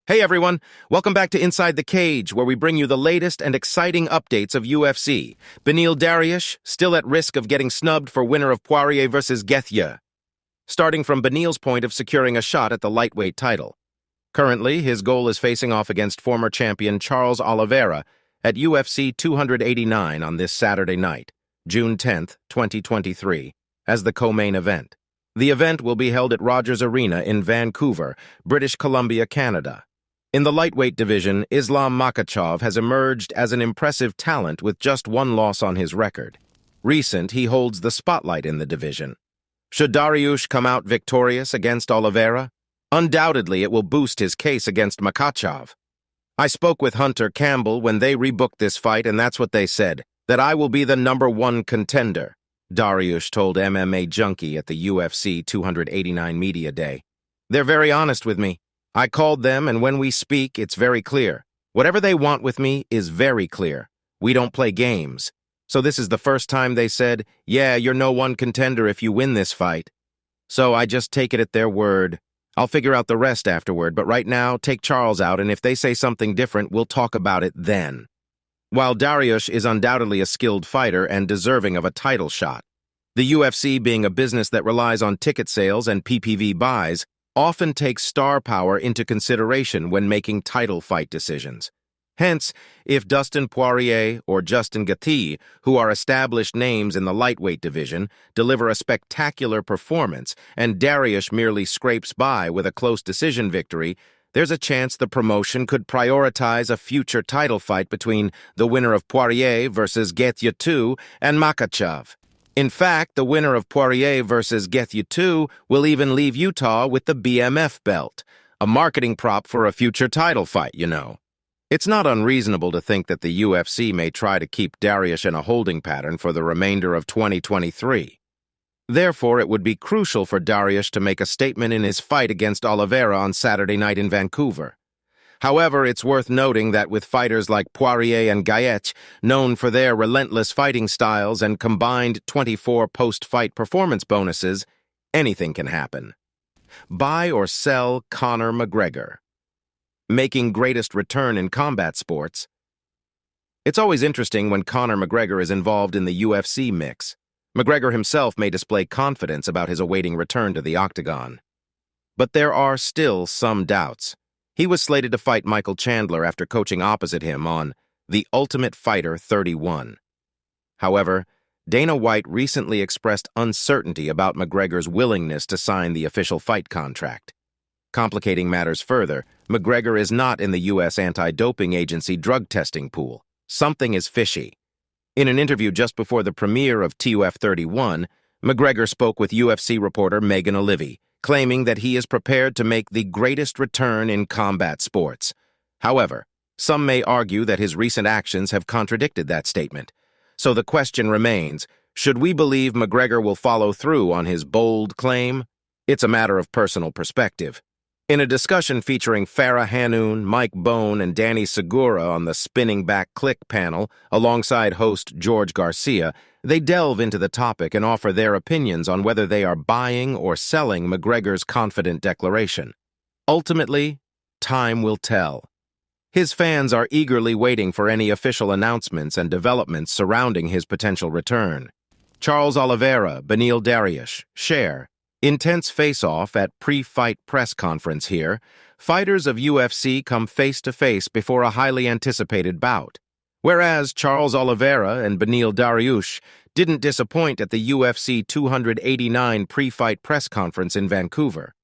Hey everyone, welcome back to Inside the Cage, where we bring you the latest and exciting updates of UFC. Beneil Dariush, still at risk of getting snubbed for winner of Poirier versus Gaethje, starting from Beneil's point of securing a shot at the lightweight title. Currently, his goal is facing off against former champion Charles Oliveira at UFC 289 on this Saturday night, June 10th, 2023, as the co-main event. The event will be held at Rogers Arena in Vancouver, British Columbia, Canada. In the lightweight division, Islam Makhachev has emerged as an impressive talent with just one loss on his record. He holds the spotlight in the division. Should Dariush come out victorious against Oliveira? Undoubtedly, it will boost his case against Makhachev. I spoke with Hunter Campbell when they rebooked this fight, and that's what they said, that I will be the #1 contender, Dariush told MMA Junkie at the UFC 289 Media Day. They're very honest with me. I called them, and when we speak, it's very clear. Whatever they want with me is very clear. We don't play games. So this is the first time they said, yeah, you're #1 contender if you win this fight. So I just take it at their word. I'll figure out the rest afterward, but right now, take Charles out, and if they say something different, we'll talk about it then. While Dariush is undoubtedly a skilled fighter and deserving of a title shot, the UFC, being a business that relies on ticket sales and PPV buys, often takes star power into consideration when making title fight decisions. Hence, if Dustin Poirier or Justin Gaethje, who are established names in the lightweight division, deliver a spectacular performance and Dariush merely scrapes by with a close decision victory, there's a chance the promotion could prioritize a future title fight between the winner of Poirier versus Gaethje 2 and Makhachev. In fact, the winner of Poirier versus Gaethje 2 will even leave Utah with the BMF belt, a marketing prop for a future title fight, you know. It's not unreasonable to think that the UFC may try to keep Dariush in a holding pattern for the remainder of 2023. Therefore, it would be crucial for Dariush to make a statement in his fight against Oliveira on Saturday night in Vancouver. However, it's worth noting that with fighters like Poirier and Gaethje, known for their relentless fighting styles and combined 24 post-fight performance bonuses, anything can happen. Buy or sell Conor McGregor. Making greatest return in combat sports. It's always interesting when Conor McGregor is involved in the UFC mix. McGregor himself may display confidence about his awaiting return to the octagon. But there are still some doubts. He was slated to fight Michael Chandler after coaching opposite him on The Ultimate Fighter 31. However, Dana White recently expressed uncertainty about McGregor's willingness to sign the official fight contract. Complicating matters further, McGregor is not in the U.S. anti-doping agency drug testing pool. Something is fishy. In an interview just before the premiere of TUF 31, McGregor spoke with UFC reporter Megan Oliveira, claiming that he is prepared to make the greatest return in combat sports. However, some may argue that his recent actions have contradicted that statement. So the question remains, should we believe McGregor will follow through on his bold claim? It's a matter of personal perspective. In a discussion featuring Farah Hanoun, Mike Bone, and Danny Segura on the Spinning Back Click panel, alongside host George Garcia, they delve into the topic and offer their opinions on whether they are buying or selling McGregor's confident declaration. Ultimately, time will tell. His fans are eagerly waiting for any official announcements and developments surrounding his potential return. Charles Oliveira, Beneil Dariush, share. Intense face-off at pre-fight press conference here. Fighters of UFC come face-to-face before a highly anticipated bout. Whereas Charles Oliveira and Beneil Dariush didn't disappoint at the UFC 289 pre-fight press conference in Vancouver.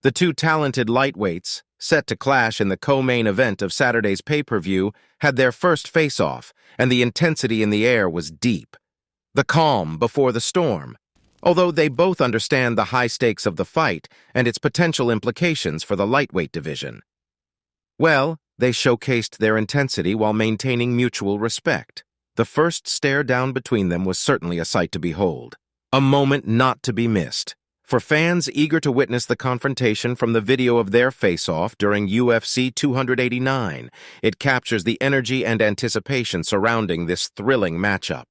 The two talented lightweights, set to clash in the co-main event of Saturday's pay-per-view, had their first face-off, and the intensity in the air was deep. The calm before the storm. Although they both understand the high stakes of the fight and its potential implications for the lightweight division. Well, they showcased their intensity while maintaining mutual respect. The first stare down between them was certainly a sight to behold. A moment not to be missed. For fans eager to witness the confrontation from the video of their face-off during UFC 289, it captures the energy and anticipation surrounding this thrilling matchup.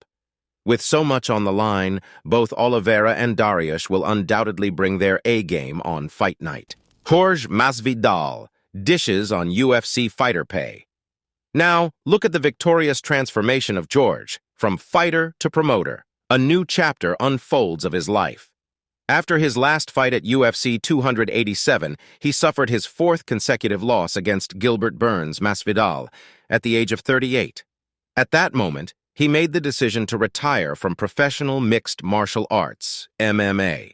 With so much on the line, both Oliveira and Dariush will undoubtedly bring their A-game on fight night. Jorge Masvidal, dishes on UFC fighter pay. Now, look at the victorious transformation of George, from fighter to promoter. A new chapter unfolds of his life. After his last fight at UFC 287, he suffered his fourth consecutive loss against Gilbert Burns Masvidal at the age of 38. At that moment, he made the decision to retire from professional mixed martial arts, MMA.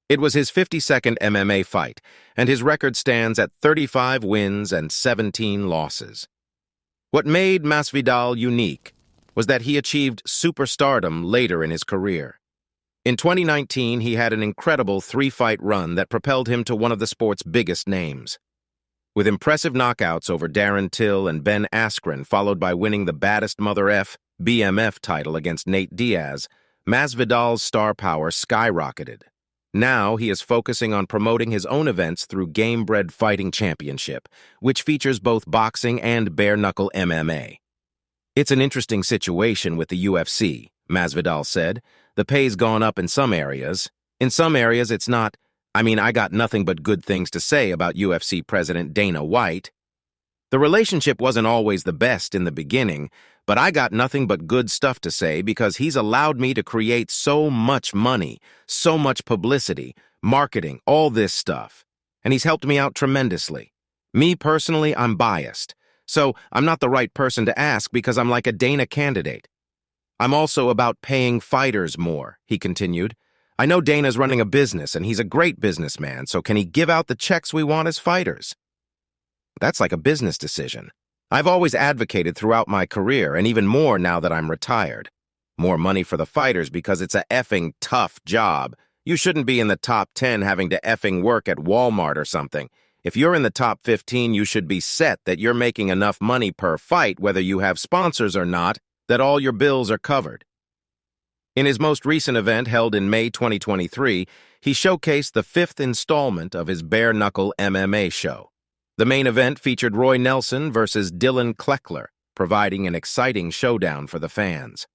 It was his 52nd MMA fight, and his record stands at 35 wins and 17 losses. What made Masvidal unique was that he achieved superstardom later in his career. In 2019, he had an incredible three-fight run that propelled him to one of the sport's biggest names. With impressive knockouts over Darren Till and Ben Askren, followed by winning the Baddest Mother F BMF title against Nate Diaz, Masvidal's star power skyrocketed. Now he is focusing on promoting his own events through Gamebred Fighting Championship, which features both boxing and bare-knuckle MMA. "It's an interesting situation with the UFC," Masvidal said. "The pay's gone up in some areas. In some areas, it's not. I got nothing but good things to say about UFC President Dana White. The relationship wasn't always the best in the beginning, but I got nothing but good stuff to say because he's allowed me to create so much money, so much publicity, marketing, all this stuff. And he's helped me out tremendously. Me personally, I'm biased, so I'm not the right person to ask because I'm like a Dana candidate. I'm also about paying fighters more," he continued. "I know Dana's running a business and he's a great businessman, so can he give out the checks we want as fighters?" That's like a business decision. I've always advocated throughout my career, and even more now that I'm retired. More money for the fighters because it's a effing tough job. You shouldn't be in the top 10 having to effing work at Walmart or something. If you're in the top 15, you should be set that you're making enough money per fight, whether you have sponsors or not, that all your bills are covered. In his most recent event held in May 2023, he showcased the fifth installment of his bare-knuckle MMA show. The main event featured Roy Nelson versus Dylan Kleckler, providing an exciting showdown for the fans.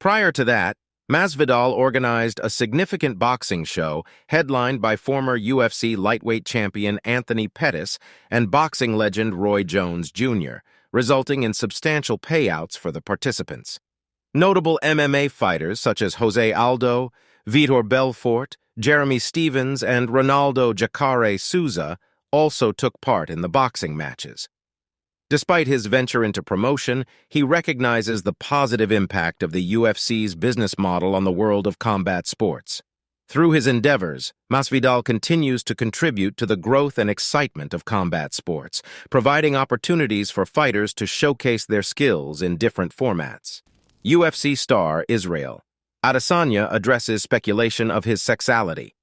Prior to that, Masvidal organized a significant boxing show headlined by former UFC lightweight champion Anthony Pettis and boxing legend Roy Jones Jr., resulting in substantial payouts for the participants. Notable MMA fighters such as Jose Aldo, Vitor Belfort, Jeremy Stevens, and Ronaldo Jacare Souza also took part in the boxing matches. Despite his venture into promotion, he recognizes the positive impact of the UFC's business model on the world of combat sports. Through his endeavors, Masvidal continues to contribute to the growth and excitement of combat sports, providing opportunities for fighters to showcase their skills in different formats. UFC star Israel Adesanya addresses speculation of his sexuality.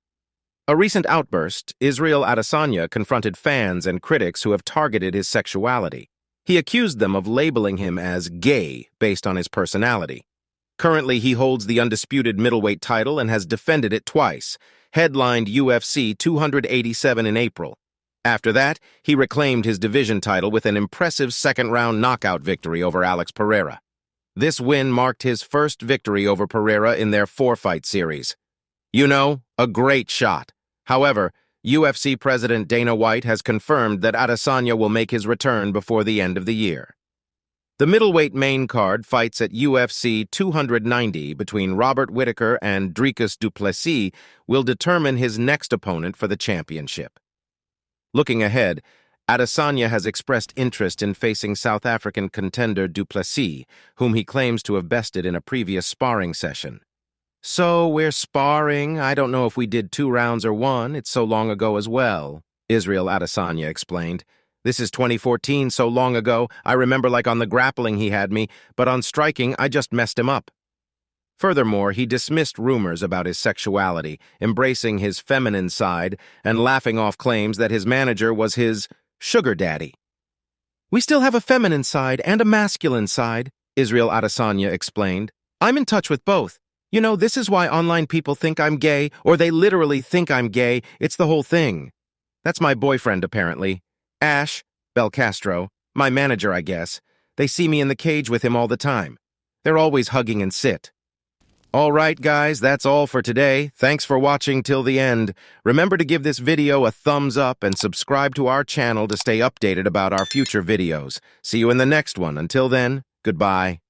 A recent outburst, Israel Adesanya confronted fans and critics who have targeted his sexuality. He accused them of labeling him as gay based on his personality. Currently, he holds the undisputed middleweight title and has defended it twice, headlined UFC 287 in April. After that, he reclaimed his division title with an impressive second-round knockout victory over Alex Pereira. This win marked his first victory over Pereira in their four-fight series. A great shot. However, UFC President Dana White has confirmed that Adesanya will make his return before the end of the year. The middleweight main card fights at UFC 290 between Robert Whittaker and Dricus du Plessis will determine his next opponent for the championship. Looking ahead, Adesanya has expressed interest in facing South African contender du Plessis, whom he claims to have bested in a previous sparring session. "So we're sparring. I don't know if we did 2 rounds or 1. It's so long ago as well," Israel Adesanya explained. "This is 2014, so long ago. I remember like on the grappling he had me, but on striking I just messed him up." Furthermore, he dismissed rumors about his sexuality, embracing his feminine side and laughing off claims that his manager was his sugar daddy. "We still have a feminine side and a masculine side," Israel Adesanya explained. "I'm in touch with both. This is why online people think I'm gay, or they literally think I'm gay. It's the whole thing. That's my boyfriend, apparently. Ash Belcastro, my manager, I guess. They see me in the cage with him all the time. They're always hugging and sit." All right, guys, that's all for today. Thanks for watching till the end. Remember to give this video a thumbs up and subscribe to our channel to stay updated about our future videos. See you in the next one. Until then, goodbye.